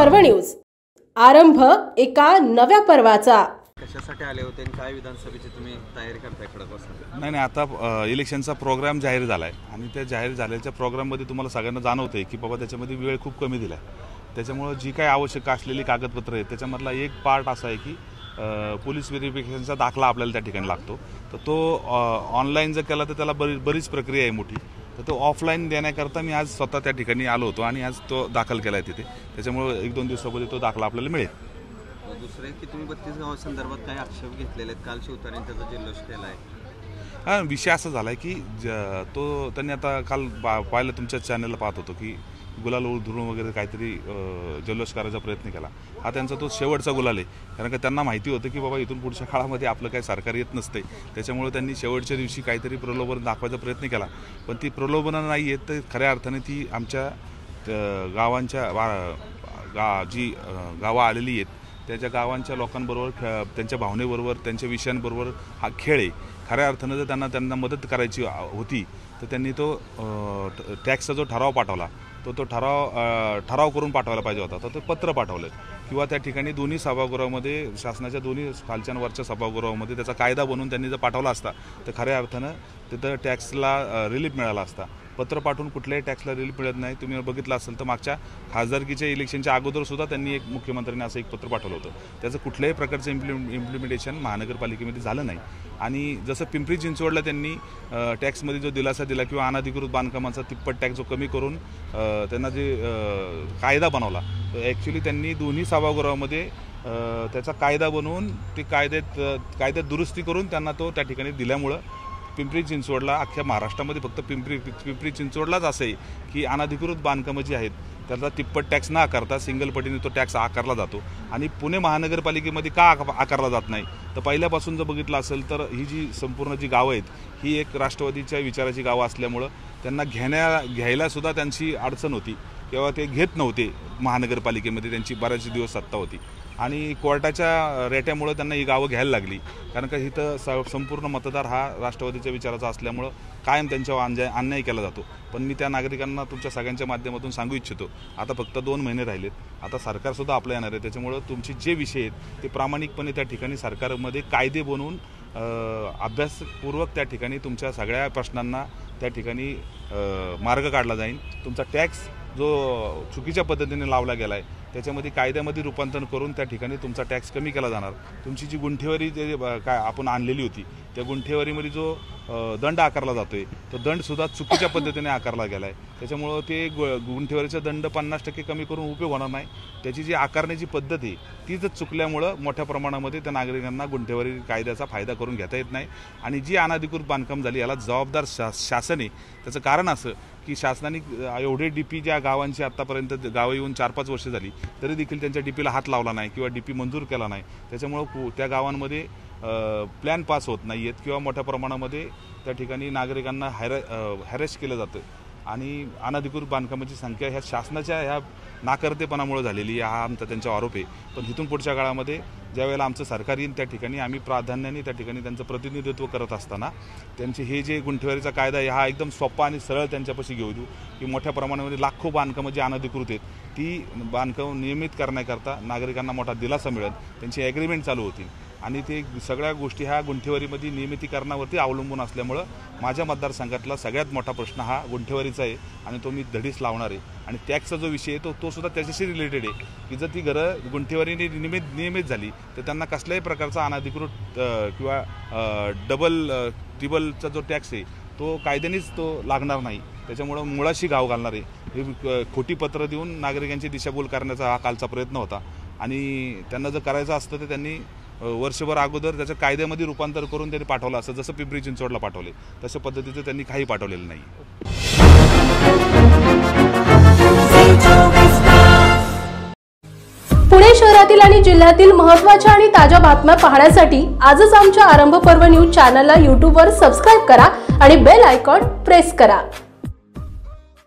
पर्व न्यूज। आरंभ एका नव्या पर्वाचा। कशासाठी आले होते आणि काय विधानसभेची तुम्ही तयारी करताय खडकवासला? नाही, आता इलेक्शनचा प्रोग्राम जाहीर झालाय आणि त्या जाहीर झालेल्या प्रोग्राममध्ये तुम्हाला सगळ्यांना जाणवतंय की बाबा त्याच्यामध्ये वेळ खूप कमी दिलाय। त्याच्यामुळे जी काही आवश्यक असलेली कागदपत्र आहेत त्याच्यामधला एक पार्ट असा आहे की पोलीस व्हेरिफिकेशनचा दाखला आपल्याला त्या ठिकाणी लागतो। तर तो ऑनलाईन जर केला तर त्याला बरीच प्रक्रिया आहे मोठी। तर तो ऑफलाईन देण्याकरता मी आज स्वतः त्या ठिकाणी आलो होतो आणि आज तो दाखल केला आहे तिथे। त्याच्यामुळे 1-2 दिवसामध्ये तो दाखला आपल्याला मिळेल। दुसरे की तुम्ही 32 गावांसंदर्भात काही आक्षेप घेतलेले आहेत, काल शिवतारेंनी त्याचा जल्लोष केला आहे। हां, विषय असा झाला आहे की तो त्यांनी आता काल पाहिलं तुमच्या चॅनलला पाहत होतो की गुलाल उधळून वगैरे काहीतरी जल्लोष करायचा प्रयत्न केला। हा त्यांचा तो शेवटचा गुलाल आहे, कारण का त्यांना माहिती होतं की बाबा इथून पुढच्या काळामध्ये आपलं काही सरकार येत नसते। त्याच्यामुळे त्यांनी शेवटच्या दिवशी काहीतरी प्रलोभन दाखवायचा प्रयत्न केला, पण ती प्रलोभनं नाही येत तर खऱ्या अर्थाने ती आमच्या गावांच्या जी गावं आलेली आहेत त्याच्या गावांच्या लोकांबरोबर, त्यांच्या भावनेबरोबर, त्यांच्या विषयांबरोबर हा खेळ आहे। खऱ्या अर्थानं जर त्यांना मदत करायची होती तर त्यांनी तो टॅक्सचा जो ठराव पाठवला तो ठराव करून पाठवायला पाहिजे होता। तर ते पत्र पाठवलं किंवा त्या ठिकाणी दोन्ही सभागृहामध्ये, शासनाच्या दोन्ही खालच्या वरच्या सभागृहामध्ये त्याचा कायदा बनवून त्यांनी जर पाठवला असता तर खऱ्या अर्थानं तिथं टॅक्सला रिलीफ मिळाला असता। पत्र पाठवून कुठल्याही टॅक्सला रिलीफ मिळत नाही। तुम्ही बघितलं असेल तर मागच्या खासदारकीच्या इलेक्शनच्या अगोदर सुद्धा त्यांनी एक मुख्यमंत्र्यांनी असं एक पत्र पाठवलं होतं, त्याचं कुठल्याही प्रकारचं इम्प्लिमेंटेशन महानगरपालिकेमध्ये झालं नाही। आणि जसं पिंपरी चिंचवडला त्यांनी टॅक्समध्ये जो दिलासा दिला किंवा अनधिकृत बांधकामाचा तिप्पट टॅक्स जो कमी करून त्यांना जे कायदा बनवला, तर ॲक्च्युली त्यांनी दोन्ही सभागृहामध्ये त्याचा कायदा बनवून ते कायद्यात दुरुस्ती करून त्यांना तो त्या ठिकाणी दिल्यामुळं पिंपरी चिंचवडला, अख्ख्या महाराष्ट्रामध्ये फक्त पिंपरी चिंचवडलाच असं आहे की अनधिकृत बांधकामं जी आहेत त्याचा तिप्पट टॅक्स न आकारता सिंगल पटीने तो टॅक्स आकारला जातो। आणि पुणे महानगरपालिकेमध्ये का आकारला जात नाही तर पहिल्यापासून जर बघितलं असेल तर ही जी संपूर्ण जी गावं आहेत ही एक राष्ट्रवादीच्या विचाराची गावं असल्यामुळं त्यांना घ्यायला सुद्धा त्यांची अडचण होती किंवा ते घेत नव्हते। महानगरपालिकेमध्ये त्यांची बऱ्याच दिवस सत्ता होती आणि कोर्टाच्या रेट्यामुळं त्यांना ही गावं घ्यायला लागली, कारण का इथं संपूर्ण मतदार हा राष्ट्रवादीच्या विचाराचा असल्यामुळं कायम त्यांच्यावर अन्याय केला जातो। पण मी त्या नागरिकांना तुमच्या सगळ्यांच्या माध्यमातून सांगू इच्छितो, आता फक्त 2 महिने राहिलेत, आता सरकारसुद्धा आपलं येणार आहे। त्याच्यामुळं तुमचे जे विषय आहेत ते प्रामाणिकपणे त्या ठिकाणी सरकारमध्ये कायदे बनवून अभ्यासपूर्वक त्या ठिकाणी तुमच्या सगळ्या प्रश्नांना त्या ठिकाणी मार्ग काढला जाईल। तुमचा टॅक्स जो चुकीच्या पद्धतीने लावला गेला आहे त्याच्यामध्ये कायद्यामध्ये रूपांतर करून त्या ठिकाणी तुमचा टॅक्स कमी केला जाणार। तुमची जी गुंठेवारी जे काय आपण आणलेली होती त्या गुंठेवारीमध्ये जो दंड आकारला जातोय तो दंडसुद्धा चुकीच्या पद्धतीने आकारला गेला आहे। त्याच्यामुळं ते गुंठेवारीचा दंड 50% कमी करून उपयोग होणार नाही। त्याची जी आकारण्याची पद्धत आहे तीच चुकल्यामुळं मोठ्या प्रमाणामध्ये त्या नागरिकांना गुंठेवारी कायद्याचा फायदा करून घेता येत नाही। आणि जी अनधिकृत बांधकाम झाली याला जबाबदार शासन आहे। त्याचं कारण असं की शासनाने एवढे DP ज्या गावांची आत्तापर्यंत गावं येऊन 4-5 वर्ष झाली तरी देखील त्यांच्या DPला हात लावला नाही किंवा DP मंजूर केला नाही। त्याच्यामुळं त्या गावांमध्ये प्लॅन पास होत नाही आहेत किंवा मोठ्या प्रमाणामध्ये त्या ठिकाणी नागरिकांना हॅरेस केलं जातं आणि अनधिकृत बांधकामाची संख्या ह्या शासनाच्या ह्या नाकर्तेपणामुळे झालेली हा आमचा त्यांचा आरोप आहे। पण इथून पुढच्या काळामध्ये ज्यावेळेला आमचं सरकार येईल त्या ठिकाणी आम्ही प्राधान्याने त्या ठिकाणी त्यांचं प्रतिनिधित्व करत असताना त्यांचे हे जे गुंठेवारीचा कायदा आहे हा एकदम सोपा आणि सरळ त्यांच्यापाशी घेऊ देऊ की मोठ्या प्रमाणामध्ये लाखो बांधकामं जी अनधिकृत आहेत ती बांधकाम नियमित करण्याकरता नागरिकांना मोठा दिलासा मिळेल, त्यांची ॲग्रीमेंट चालू होतील आणि ते सगळ्या गोष्टी ह्या गुंठेवारीमध्ये नियमितीकरणावरती अवलंबून असल्यामुळं माझ्या मतदारसंघातला सगळ्यात मोठा प्रश्न हा गुंठेवारीचा आहे आणि तो मी धडीच लावणार आहे। आणि टॅक्सचा जो विषय आहे तो सुद्धा त्याच्याशी रिलेटेड आहे की जर ती घरं गुंठेवारीने नियमित झाली तर त्यांना कसल्याही प्रकारचा अनधिकृत किंवा डबल ट्रिबलचा जो टॅक्स आहे तो कायद्यानेच तो लागणार नाही। त्याच्यामुळं मुळाशी गाव घालणार आहे। हे खोटी पत्र देऊन नागरिकांची दिशाभूल करण्याचा हा कालचा प्रयत्न होता आणि त्यांना जर करायचं असतं तर त्यांनी वर्षभर अगोदर त्याचं कायद्यामध्ये रूपांतर करून त्यांनी पाठवलं असं, जसं पिंपरी चिंचवडला पाठवले तशा पद्धतीचं त्यांनी काही पाठवलेलं नाही। पुणे शहरातील आणि जिल्ह्यातील महत्त्वाच्या आणि ताज्या बातम्या पाहण्यासाठी आजच आमच्या आरंभ पर्व न्यूज चॅनलला YouTubeवर सबस्क्राईब करा आणि बेल आयकॉन प्रेस करा।